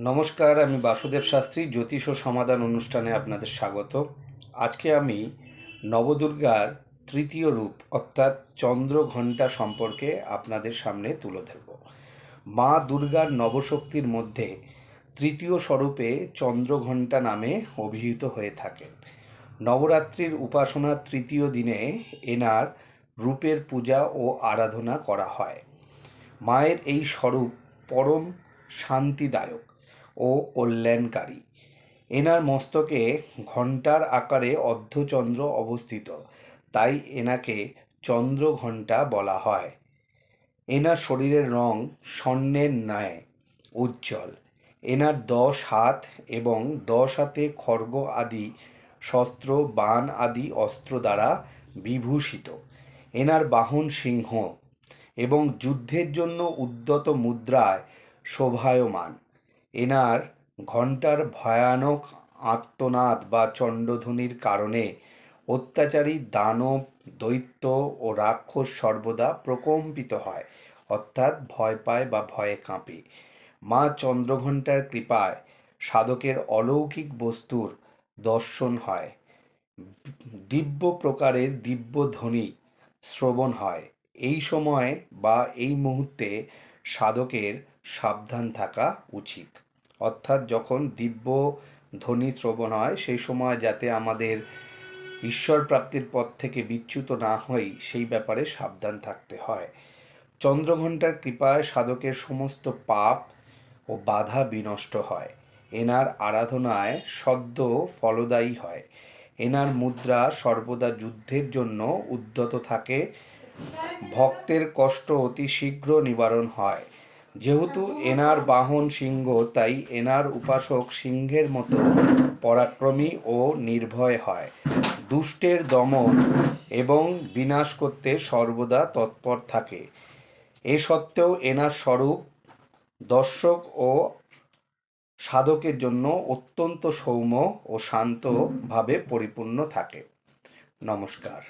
নমস্কার, আমি বাসুদেব শাস্ত্রী। জ্যোতিষ ও সমাধান অনুষ্ঠানে আপনাদের স্বাগত। আজকে আমি নবদুর্গার তৃতীয় রূপ অর্থাৎ চন্দ্রঘণ্টা সম্পর্কে আপনাদের সামনে তুলে ধরব। মা দুর্গার নবশক্তির মধ্যে তৃতীয় স্বরূপে চন্দ্রঘণ্টা নামে অভিহিত হয়ে থাকেন। নবরাত্রির উপাসনার তৃতীয় দিনে এনার রূপের পূজা ও আরাধনা করা হয়। মায়ের এই স্বরূপ পরম শান্তিদায়ক ও কল্যাণকারী। এনার মস্তকে ঘণ্টার আকারে অর্ধচন্দ্র অবস্থিত, তাই এনাকে চন্দ্রঘণ্টা বলা হয়। এনার শরীরের রং স্বর্ণের ন্যায় উজ্জ্বল। এনার 10 হাত এবং 10 হাতে খড়গ আদি শস্ত্র, বাণ আদি অস্ত্র দ্বারা বিভূষিত। এনার বাহন সিংহ এবং যুদ্ধের জন্য উদ্যত মুদ্রায় শোভায়মান। এনার ঘণ্টার ভয়ানক আর্তনাদ বা চণ্ডধ্বনির কারণে অত্যাচারী দানব, দৈত্য ও রাক্ষস সর্বদা প্রকম্পিত হয়, অর্থাৎ ভয় পায় বা ভয়ে কাঁপে। মা চন্দ্রঘণ্টার কৃপায় সাধকের অলৌকিক বস্তুর দর্শন হয়, দিব্য প্রকারের দিব্য ধ্বনি শ্রবণ হয়। এই সময় বা এই মুহূর্তে সাধকের সাবধান থাকা উচিত। অর্থাৎ যখন দিব্য ধ্বনি শ্রবণ হয় সেই সময় যাতে আমাদের ঈশ্বর প্রাপ্তির পথ থেকে বিচ্যুত না হই, সেই ব্যাপারে সাবধান থাকতে হয়। চন্দ্রঘণ্টার কৃপায় সাধকের সমস্ত পাপ ও বাধা বিনষ্ট হয়। এনার আরাধনায় সদ্য ফলদায়ী হয়। এনার মুদ্রা সর্বদা যুদ্ধের জন্য উদ্যত থাকে। ভক্তের কষ্ট অতি শীঘ্র নিবারণ হয়। যেহেতু এনার বাহন সিংহ, তাই এনার উপাসক সিংহের মতো পরাক্রমী ও নির্ভয় হয়। দুষ্টের দমন এবং বিনাশ করতে সর্বদা তৎপর থাকে। এ সত্ত্বেও এনার স্বরূপ দর্শক ও সাধকের জন্য অত্যন্ত সৌম্য ও শান্তভাবে পরিপূর্ণ থাকে। নমস্কার।